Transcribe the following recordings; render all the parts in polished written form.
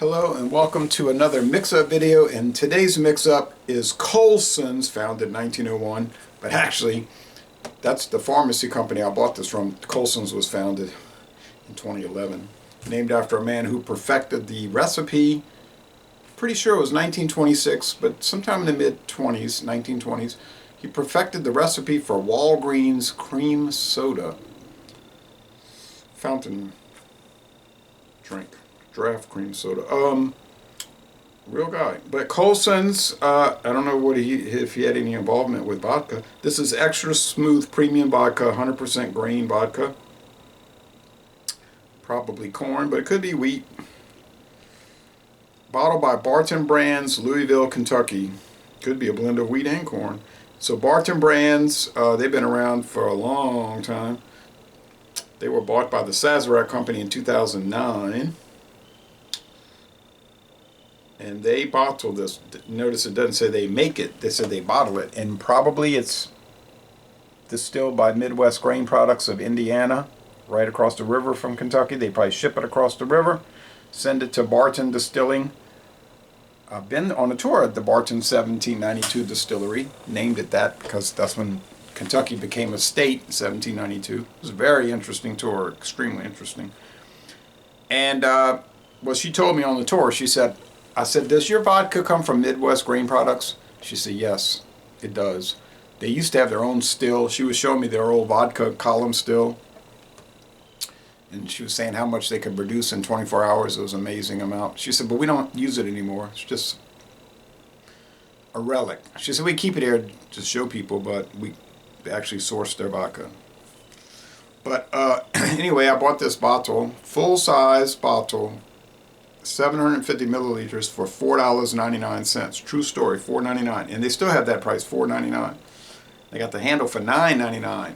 Hello and welcome to another mix-up video, and today's mix-up is Coulsons, founded in 1901, but actually that's the pharmacy company I bought this from. Coulsons was founded in 2011, named after a man who perfected the recipe. Pretty sure it was 1926, but sometime in the mid-20s, 1920s, he perfected the recipe for Walgreens cream soda. Fountain drink. Draft cream soda. Real guy. But Coulsons, I don't know if he had any involvement with vodka. This is extra smooth premium vodka, 100% grain vodka. Probably corn, but it could be wheat. Bottled by Barton Brands, Louisville, Kentucky. Could be a blend of wheat and corn. So Barton Brands, they've been around for a long time. They were bought by the Sazerac Company in 2009. And they bottle this. Notice it doesn't say they make it. They said they bottle it. And probably it's distilled by Midwest Grain Products of Indiana, right across the river from Kentucky. They probably ship it across the river, send it to Barton Distilling. I've been on a tour at the Barton 1792 distillery. Named it that because that's when Kentucky became a state in 1792. It was a very interesting tour, extremely interesting. And well, she told me on the tour, she said, I said, does your vodka come from Midwest Grain Products? She said, yes, it does. They used to have their own still. She was showing me their old vodka column still. And she was saying how much they could produce in 24 hours. It was an amazing amount. She said, but we don't use it anymore. It's just a relic. She said, we keep it here to show people, but we actually source their vodka. But anyway, I bought this bottle, full-size bottle, 750 milliliters for $4.99. True story, $4.99. And they still have that price, $4.99. They got the handle for $9.99.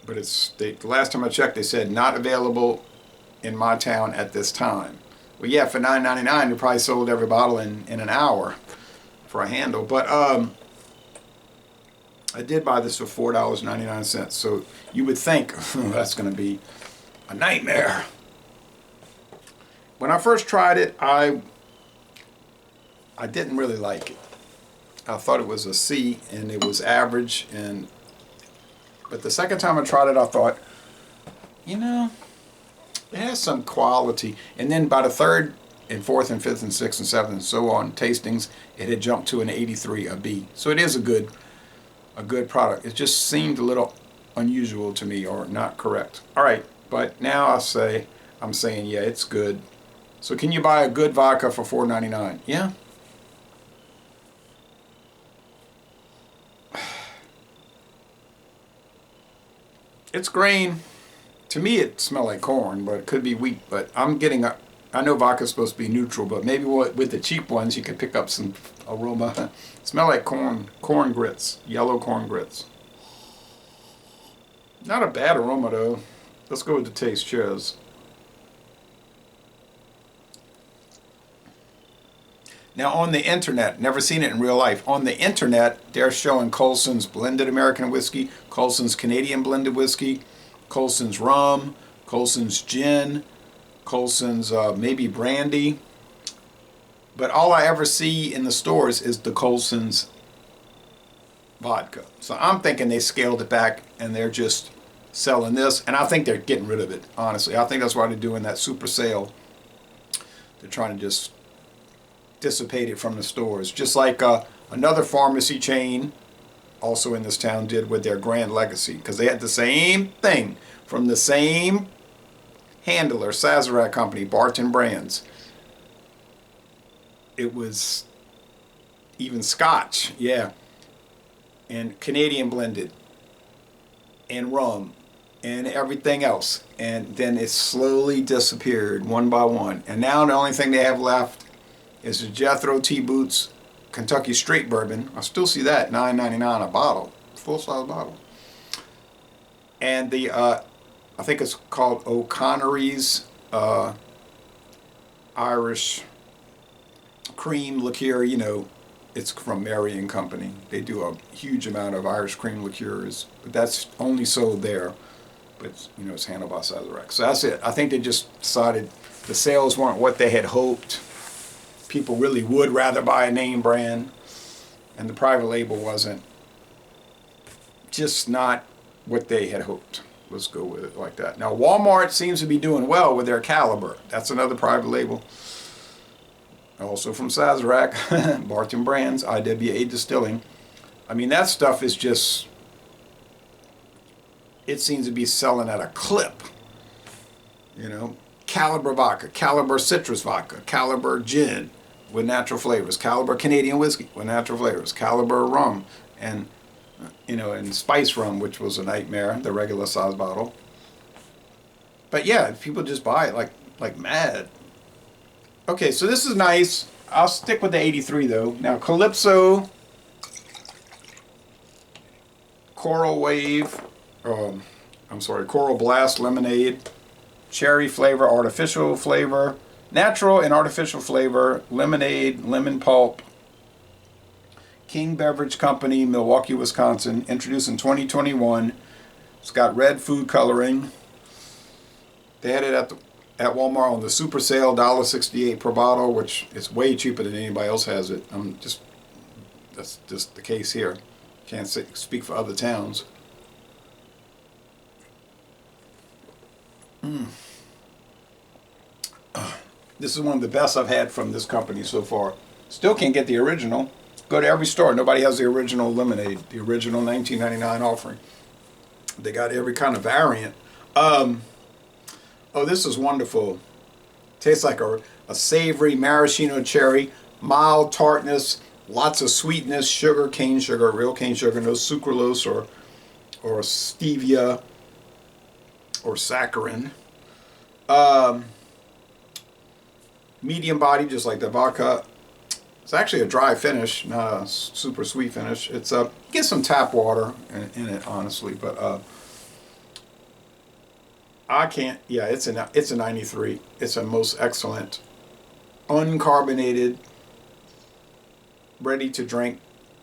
But the last time I checked, they said not available in my town at this time. Well, yeah, for $9.99, they probably sold every bottle in an hour for a handle. But I did buy this for $4.99. So you would think that's going to be a nightmare. When I first tried it, I didn't really like it. I thought it was a C, and it was average. But the second time I tried it, I thought, you know, it has some quality. And then by the third and fourth and fifth and sixth and seventh and so on tastings, it had jumped to an 83, a B. So it is a good product. It just seemed a little unusual to me, or not correct. All right, but now I'm saying, yeah, it's good. So can you buy a good vodka for $4.99? Yeah. It's grain. To me, it smells like corn, but it could be wheat. But I know vodka's supposed to be neutral, but maybe with the cheap ones, you could pick up some aroma. It smells like corn grits, yellow corn grits. Not a bad aroma, though. Let's go with the taste. Cheers. Now on the internet, never seen it in real life, on the internet they're showing Coulsons blended American whiskey, Coulsons Canadian blended whiskey, Coulsons rum, Coulsons gin, Coulsons maybe brandy. But all I ever see in the stores is the Coulsons vodka. So I'm thinking they scaled it back and they're just selling this, and I think they're getting rid of it, honestly. I think that's why they're doing that super sale. They're trying to just dissipated from the stores, just like another pharmacy chain also in this town did with their Grand Legacy, because they had the same thing from the same handler, Sazerac Company, Barton Brands. It was even Scotch, yeah, and Canadian blended, and rum, and everything else, and then it slowly disappeared one by one, and now the only thing they have left is the Jethro T. Boots Kentucky Straight Bourbon. I still see that, $9.99 a bottle, full-size bottle. And the, I think it's called O'Connor's Irish cream liqueur. You know, it's from Mary & Company. They do a huge amount of Irish cream liqueurs, but that's only sold there. But, you know, it's handled by Sazerac. So that's it. I think they just decided The sales weren't what they had hoped. People really would rather buy a name brand, and the private label wasn't, just not what they had hoped. Let's go with it like that. Now Walmart seems to be doing well with their Caliber. That's another private label. Also from Sazerac, Barton Brands, IWA Distilling. I mean, that stuff is just, it seems to be selling at a clip. You know, Caliber vodka, Caliber citrus vodka, Caliber gin with natural flavors, Caliber Canadian whiskey with natural flavors, Caliber rum, and you know, and spice rum, which was a nightmare, the regular size bottle. But yeah, people just buy it like mad. Okay, so this is nice. I'll stick with the 83 though. Now Calypso Coral Wave, Coral Blast Lemonade, cherry flavor, artificial flavor, natural and artificial flavor, lemonade, lemon pulp. King Beverage Company, Milwaukee, Wisconsin, introduced in 2021. It's got red food coloring. They had it at Walmart on the super sale, $1.68 per bottle, which is way cheaper than anybody else has it. That's just the case here. Can't speak for other towns. This is one of the best I've had from this company so far. Still can't get the original. Go to every store. Nobody has the original lemonade, the original $19.99 offering. They got every kind of variant. Oh, this is wonderful. Tastes like a savory maraschino cherry, mild tartness, lots of sweetness, sugar, cane sugar, real cane sugar, no sucralose or stevia or saccharin. Medium body, just like the vodka. It's actually a dry finish, not a super sweet finish. It's get some tap water in it, honestly, but I can't. Yeah, it's a 93. It's a most excellent, uncarbonated, ready to drink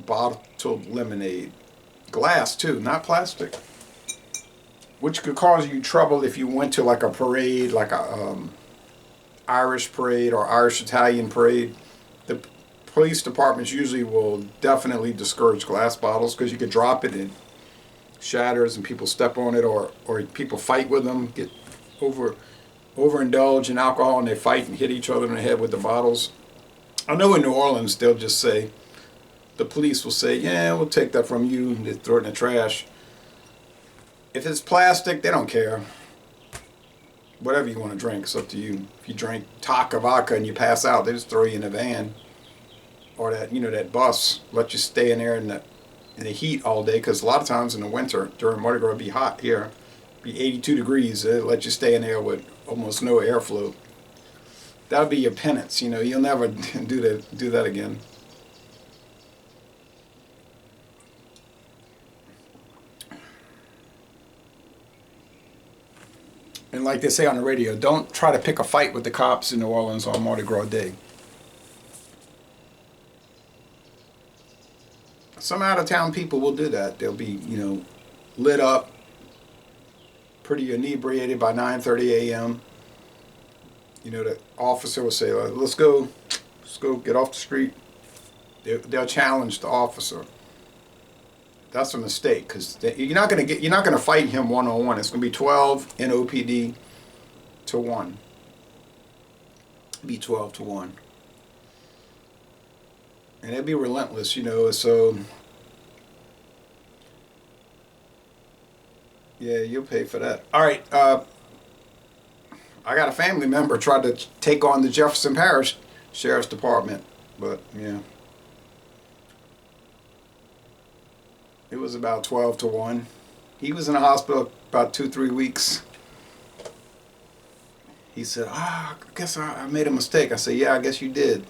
bottled lemonade, glass too, not plastic, which could cause you trouble if you went to like a parade, like a Irish parade or Irish Italian parade. The police departments usually will definitely discourage glass bottles because you could drop it and shatters and people step on it, or people fight with them, get overindulge in alcohol and they fight and hit each other in the head with the bottles. I know in New Orleans they'll just say, the police will say, yeah, we'll take that from you, and they throw it in the trash. If it's plastic, they don't care. Whatever you want to drink, it's up to you. If you drink Taka vodka and you pass out, they just throw you in a van. Or that bus, let you stay in there in the heat all day, because a lot of times in the winter during Mardi Gras it'd be hot here, be 82 degrees. They let you stay in there with almost no airflow. That'll be your penance. You'll never do that again. And like they say on the radio, don't try to pick a fight with the cops in New Orleans on Mardi Gras Day. Some out-of-town people will do that. They'll be, lit up, pretty inebriated by 9:30 a.m. The officer will say, let's go get off the street. They'll challenge the officer. That's a mistake, because you're not going to fight him one-on-one. It's going to be 12 NOPD to 1. Be 12 to 1. And it'll be relentless, so yeah, you'll pay for that. All right, I got a family member tried to take on the Jefferson Parish Sheriff's Department, but yeah, it was about 12 to 1. He was in the hospital about 2-3 weeks. He said, I guess I made a mistake. I said, yeah, I guess you did.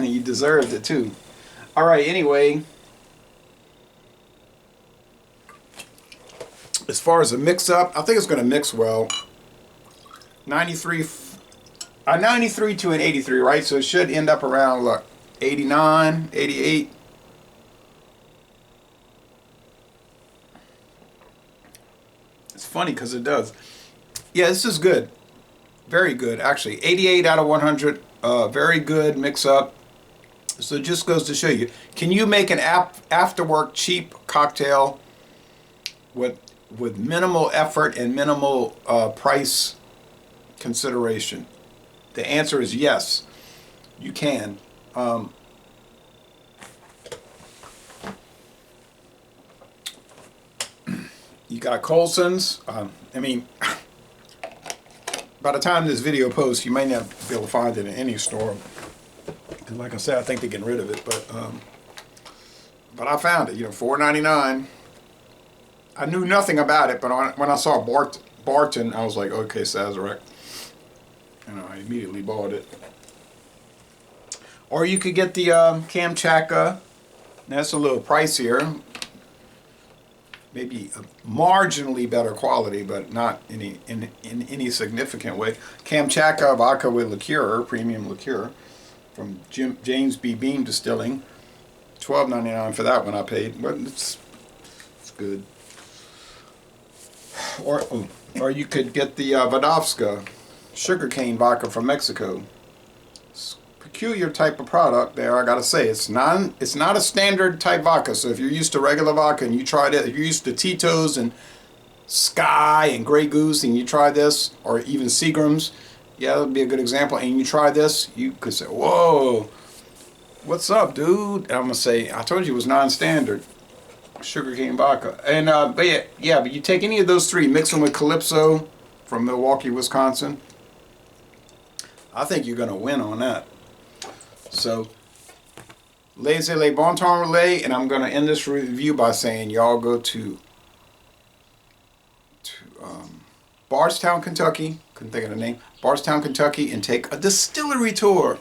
You deserved it too. All right, anyway, as far as the mix up, I think it's going to mix well. 93 to an 83, right? So it should end up around, look, 89, 88. It's funny because it does. Yeah, this is good. very good, actually. 88 out of 100. Very good mix up. So it just goes to show you, can you make an after-work cheap cocktail with minimal effort and minimal price consideration? The answer is yes, you can. You got Coulsons. I mean, by the time this video posts, you may not be able to find it in any store. Because like I said, I think they're getting rid of it. But I found it, you know, $4.99. I knew nothing about it, but when I saw Barton, I was like, okay, Sazerac. And I immediately bought it. Or you could get the Kamchatka. That's a little pricier. Maybe a marginally better quality, but not in any significant way. Kamchatka vodka with liqueur, premium liqueur, from James B. Beam Distilling. $12.99 for that one I paid, but it's good. Or you could get the Vodovska sugarcane vodka from Mexico. It's a peculiar type of product there, I gotta say. It's not a standard type vodka. So if you're used to regular vodka and you tried it, if you're used to Tito's and Sky and Grey Goose and you try this, or even Seagram's, yeah, that would be a good example. And you try this, you could say, whoa, what's up, dude? And I'm gonna say, I told you it was non-standard. Sugarcane vodka. And but you take any of those three, mix them with Calypso from Milwaukee, Wisconsin. I think you're gonna win on that. So, laissez les bon temps relais, and I'm gonna end this review by saying y'all go to Bardstown, Kentucky. Couldn't think of the name. Bardstown, Kentucky, and take a distillery tour.